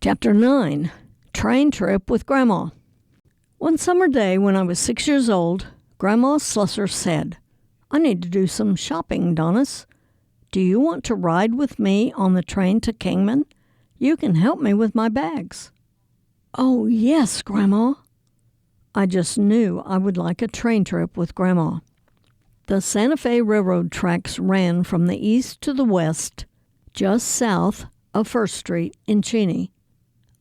Chapter 9. Train Trip with Grandma. One summer day when I was 6 years old, Grandma Slusser said, "I need to do some shopping, Donnis. Do you want to ride with me on the train to Kingman? You can help me with my bags." "Oh, yes, Grandma." I just knew I would like a train trip with Grandma. The Santa Fe Railroad tracks ran from the east to the west, just south of First Street in Cheney.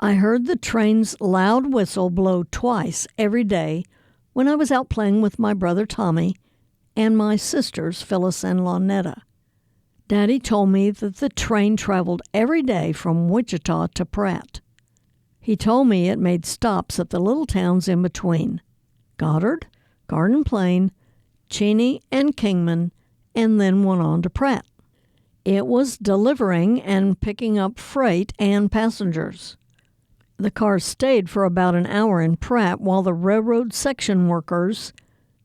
I heard the train's loud whistle blow twice every day when I was out playing with my brother Tommy and my sisters Phyllis and Lonetta. Daddy told me that the train traveled every day from Wichita to Pratt. He told me it made stops at the little towns in between: Goddard, Garden Plain, Cheney, and Kingman, and then went on to Pratt. It was delivering and picking up freight and passengers. The car stayed for about an hour in Pratt while the railroad section workers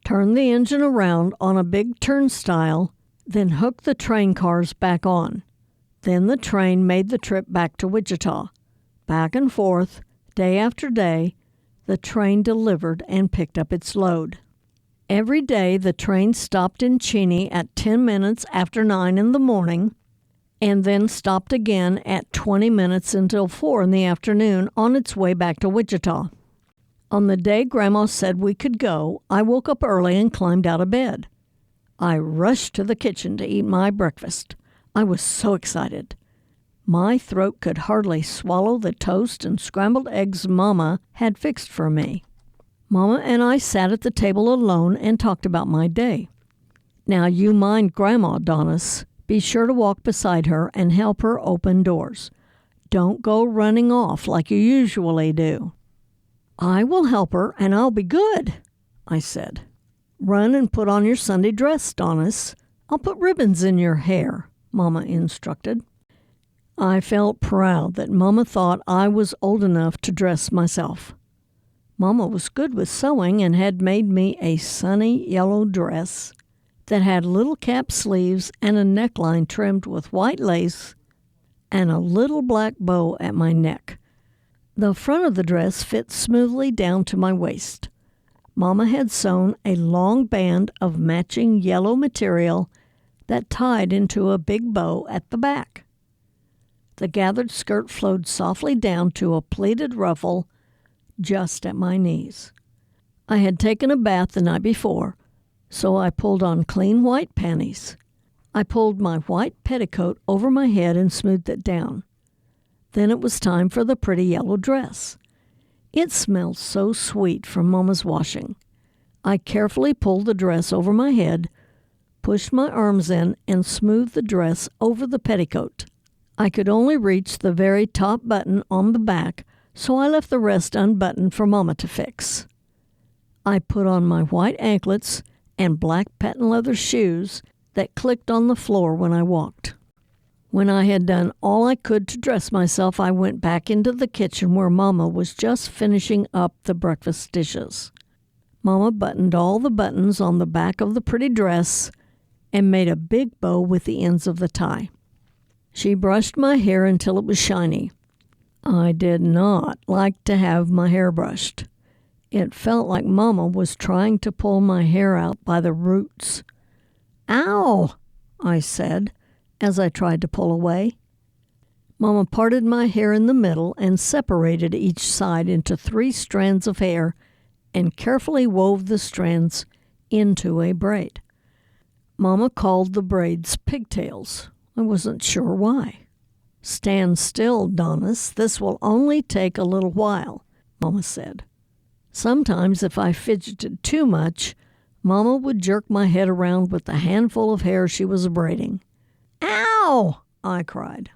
turned the engine around on a big turnstile, then hooked the train cars back on. Then the train made the trip back to Wichita. Back and forth, day after day, the train delivered and picked up its load. Every day the train stopped in Cheney at 10 minutes after 9 in the morning, and then stopped again at 20 minutes until 4 in the afternoon on its way back to Wichita. On the day Grandma said we could go, I woke up early and climbed out of bed. I rushed to the kitchen to eat my breakfast. I was so excited. My throat could hardly swallow the toast and scrambled eggs Mama had fixed for me. Mama and I sat at the table alone and talked about my day. "Now you mind Grandma, Donnis. Be sure to walk beside her and help her open doors. Don't go running off like you usually do." "I will help her and I'll be good," I said. "Run and put on your Sunday dress, Donnis. I'll put ribbons in your hair," Mama instructed. I felt proud that Mama thought I was old enough to dress myself. Mama was good with sewing and had made me a sunny yellow dress that had little cap sleeves and a neckline trimmed with white lace and a little black bow at my neck. The front of the dress fit smoothly down to my waist. Mama had sewn a long band of matching yellow material that tied into a big bow at the back. The gathered skirt flowed softly down to a pleated ruffle just at my knees. I had taken a bath the night before, so I pulled on clean white panties. I pulled my white petticoat over my head and smoothed it down. Then it was time for the pretty yellow dress. It smelled so sweet from Mama's washing. I carefully pulled the dress over my head, pushed my arms in, and smoothed the dress over the petticoat. I could only reach the very top button on the back, so I left the rest unbuttoned for Mama to fix. I put on my white anklets and black patent leather shoes that clicked on the floor when I walked. When I had done all I could to dress myself, I went back into the kitchen where Mama was just finishing up the breakfast dishes. Mama buttoned all the buttons on the back of the pretty dress and made a big bow with the ends of the tie. She brushed my hair until it was shiny. I did not like to have my hair brushed. It felt like Mama was trying to pull my hair out by the roots. "Ow!" I said as I tried to pull away. Mama parted my hair in the middle and separated each side into 3 strands of hair and carefully wove the strands into a braid. Mama called the braids pigtails. I wasn't sure why. "Stand still, Donnis. This will only take a little while," Mama said. Sometimes if I fidgeted too much, Mama would jerk my head around with the handful of hair she was braiding. "Ow!" I cried.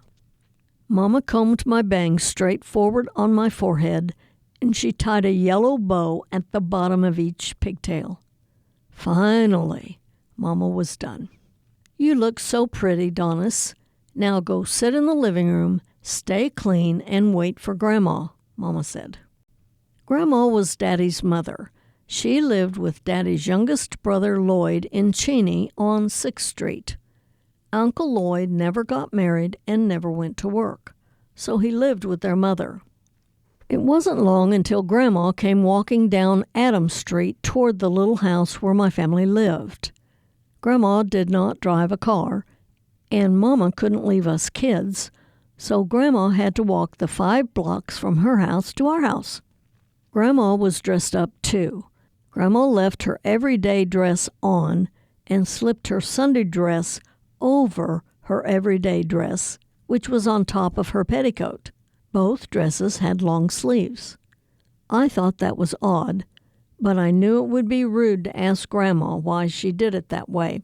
Mama combed my bangs straight forward on my forehead, and she tied a yellow bow at the bottom of each pigtail. Finally, Mama was done. "You look so pretty, Donnis. Now go sit in the living room, stay clean, and wait for Grandma," Mama said. Grandma was Daddy's mother. She lived with Daddy's youngest brother Lloyd in Cheney on 6th Street. Uncle Lloyd never got married and never went to work, so he lived with their mother. It wasn't long until Grandma came walking down Adams Street toward the little house where my family lived. Grandma did not drive a car, and Mama couldn't leave us kids, so Grandma had to walk the 5 blocks from her house to our house. Grandma was dressed up too. Grandma left her everyday dress on and slipped her Sunday dress over her everyday dress, which was on top of her petticoat. Both dresses had long sleeves. I thought that was odd, but I knew it would be rude to ask Grandma why she did it that way.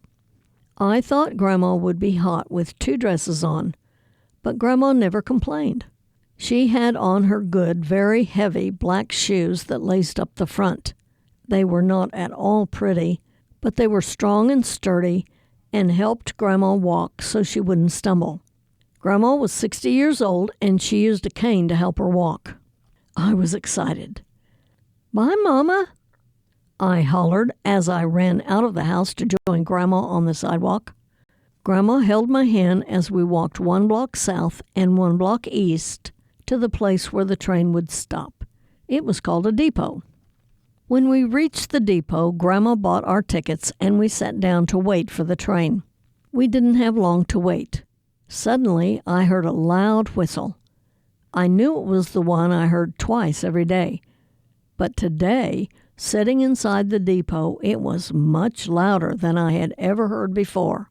I thought Grandma would be hot with 2 dresses on, but Grandma never complained. She had on her good, very heavy black shoes that laced up the front. They were not at all pretty, but they were strong and sturdy and helped Grandma walk so she wouldn't stumble. Grandma was 60 years old, and she used a cane to help her walk. I was excited. "Bye, Mama," I hollered as I ran out of the house to join Grandma on the sidewalk. Grandma held my hand as we walked 1 block south and 1 block east to the place where the train would stop. It was called a depot. When we reached the depot, Grandma bought our tickets and we sat down to wait for the train. We didn't have long to wait. Suddenly, I heard a loud whistle. I knew it was the one I heard twice every day. But today, sitting inside the depot, it was much louder than I had ever heard before.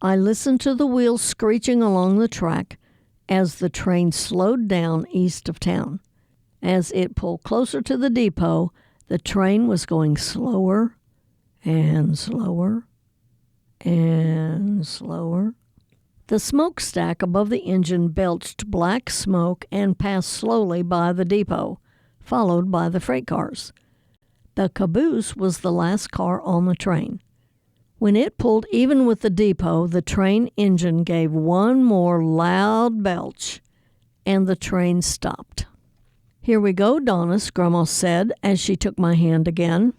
I listened to the wheels screeching along the track as the train slowed down east of town. As it pulled closer to the depot, the train was going slower and slower and slower. The smokestack above the engine belched black smoke and passed slowly by the depot, followed by the freight cars. The caboose was the last car on the train. When it pulled even with the depot, the train engine gave one more loud belch, and the train stopped. "Here we go, Donnis," Grandma said as she took my hand again.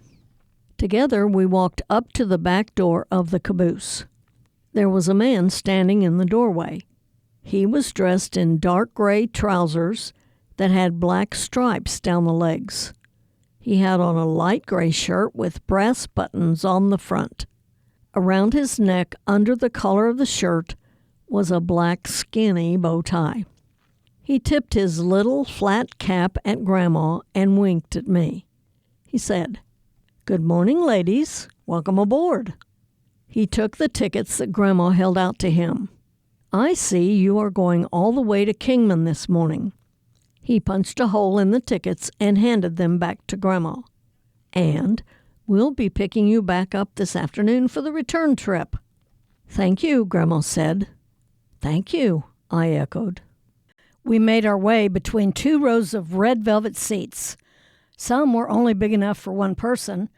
Together we walked up to the back door of the caboose. There was a man standing in the doorway. He was dressed in dark gray trousers that had black stripes down the legs. He had on a light gray shirt with brass buttons on the front. Around his neck, under the collar of the shirt, was a black skinny bow tie. He tipped his little flat cap at Grandma and winked at me. He said, "Good morning, ladies. Welcome aboard." He took the tickets that Grandma held out to him. "I see you are going all the way to Kingman this morning." He punched a hole in the tickets and handed them back to Grandma. "And we'll be picking you back up this afternoon for the return trip." "Thank you," Grandma said. "Thank you," I echoed. We made our way between 2 rows of red velvet seats. Some were only big enough for 1 person,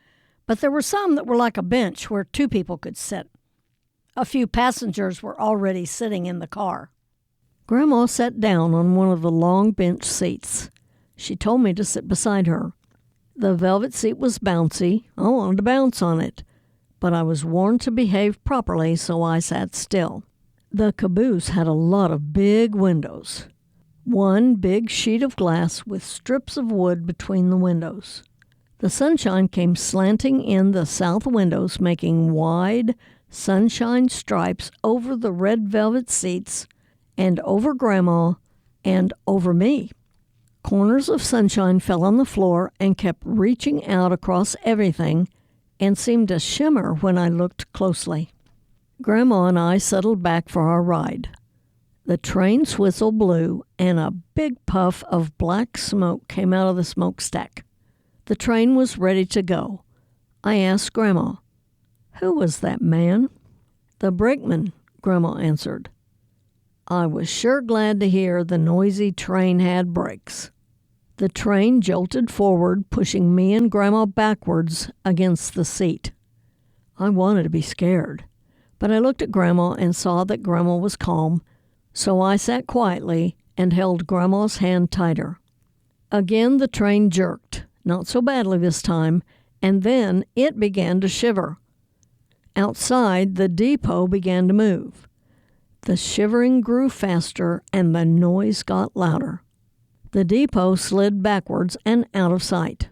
but there were some that were like a bench where 2 people could sit. A few passengers were already sitting in the car. Grandma sat down on one of the long bench seats. She told me to sit beside her. The velvet seat was bouncy. I wanted to bounce on it, but I was warned to behave properly, so I sat still. The caboose had a lot of big windows. 1 big sheet of glass with strips of wood between the windows. The sunshine came slanting in the south windows, making wide sunshine stripes over the red velvet seats and over Grandma and over me. Corners of sunshine fell on the floor and kept reaching out across everything and seemed to shimmer when I looked closely. Grandma and I settled back for our ride. The train's whistle blew and a big puff of black smoke came out of the smokestack. The train was ready to go. I asked Grandma, "Who was that man?" "The brakeman," Grandma answered. I was sure glad to hear the noisy train had brakes. The train jolted forward, pushing me and Grandma backwards against the seat. I wanted to be scared, but I looked at Grandma and saw that Grandma was calm, so I sat quietly and held Grandma's hand tighter. Again the train jerked, not so badly this time, and then it began to shiver. Outside, the depot began to move. The shivering grew faster and the noise got louder. The depot slid backwards and out of sight.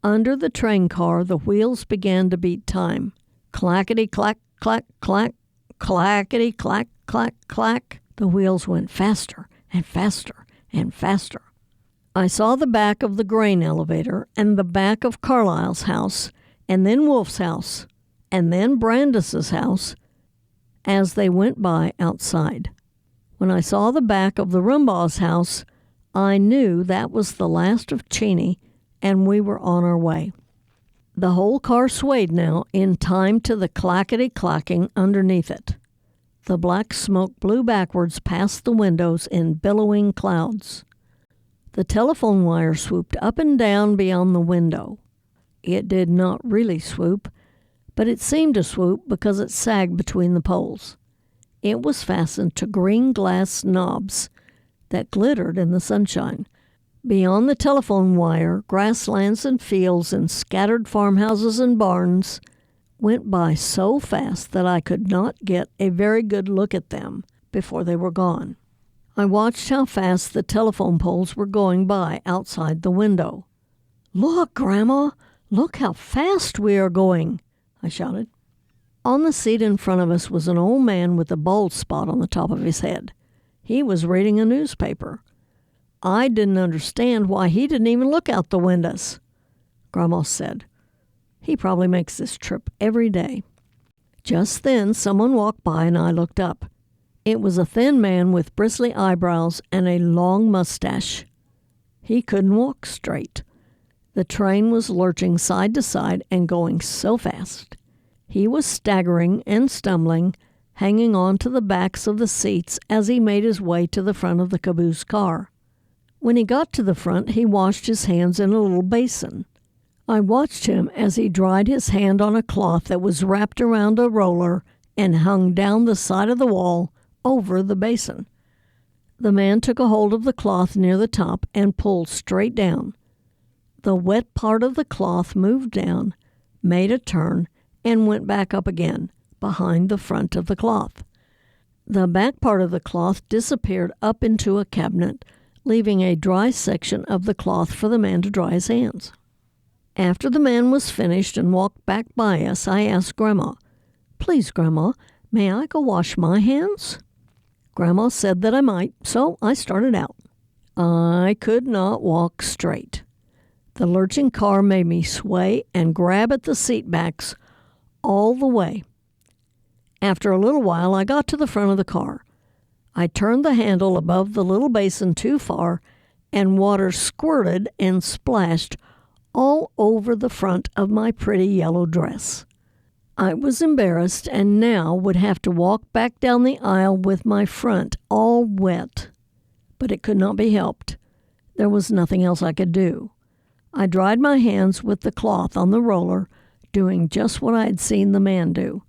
Under the train car, the wheels began to beat time. Clackety-clack, clack, clack, clackety-clack, clack, clack. The wheels went faster and faster and faster. I saw the back of the grain elevator and the back of Carlisle's house, and then Wolf's house, and then Brandis's house as they went by outside. When I saw the back of the Rumbaugh's house, I knew that was the last of Cheney, and we were on our way. The whole car swayed now in time to the clackety-clacking underneath it. The black smoke blew backwards past the windows in billowing clouds. The telephone wire swooped up and down beyond the window. It did not really swoop, but it seemed to swoop because it sagged between the poles. It was fastened to green glass knobs that glittered in the sunshine. Beyond the telephone wire, grasslands and fields and scattered farmhouses and barns went by so fast that I could not get a very good look at them before they were gone. I watched how fast the telephone poles were going by outside the window. "Look, Grandma! Look how fast we are going!" I shouted. On the seat in front of us was an old man with a bald spot on the top of his head. He was reading a newspaper. I didn't understand why he didn't even look out the windows. Grandma said, "He probably makes this trip every day." Just then someone walked by and I looked up. It was a thin man with bristly eyebrows and a long mustache. He couldn't walk straight. The train was lurching side to side and going so fast. He was staggering and stumbling, hanging on to the backs of the seats as he made his way to the front of the caboose car. When he got to the front, he washed his hands in a little basin. I watched him as he dried his hand on a cloth that was wrapped around a roller and hung down the side of the wall over the basin. The man took a hold of the cloth near the top and pulled straight down. The wet part of the cloth moved down, made a turn, and went back up again, behind the front of the cloth. The back part of the cloth disappeared up into a cabinet, leaving a dry section of the cloth for the man to dry his hands. After the man was finished and walked back by us, I asked Grandma, "Please, Grandma, may I go wash my hands?" Grandma said that I might, so I started out. I could not walk straight. The lurching car made me sway and grab at the seat backs all the way. After a little while, I got to the front of the car. I turned the handle above the little basin too far, and water squirted and splashed all over the front of my pretty yellow dress. I was embarrassed and now would have to walk back down the aisle with my front all wet. But it could not be helped. There was nothing else I could do. I dried my hands with the cloth on the roller, doing just what I had seen the man do.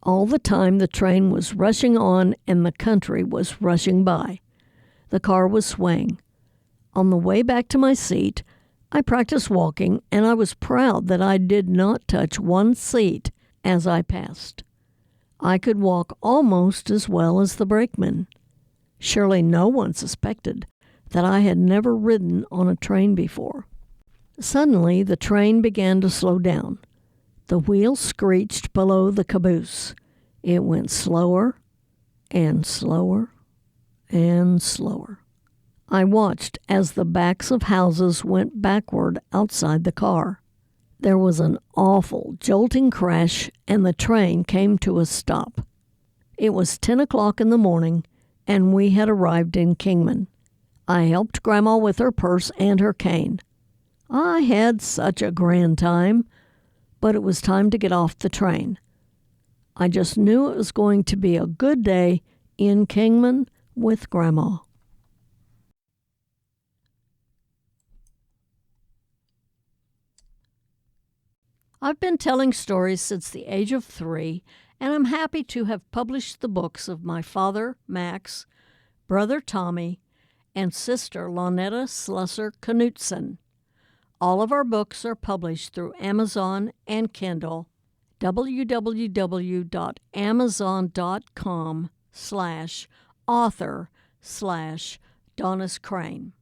All the time the train was rushing on and the country was rushing by. The car was swaying. On the way back to my seat, I practiced walking, and I was proud that I did not touch one seat as I passed. I could walk almost as well as the brakeman. Surely no one suspected that I had never ridden on a train before. Suddenly, the train began to slow down. The wheels screeched below the caboose. It went slower and slower and slower. I watched as the backs of houses went backward outside the car. There was an awful jolting crash, and the train came to a stop. It was 10 o'clock in the morning, and we had arrived in Kingman. I helped Grandma with her purse and her cane. I had such a grand time, but it was time to get off the train. I just knew it was going to be a good day in Kingman with Grandma. I've been telling stories since the age of 3, and I'm happy to have published the books of my father, Max, brother Tommy, and sister Lonetta Slusser Knutson. All of our books are published through Amazon and Kindle. www.amazon.com/author/Donnis Crane.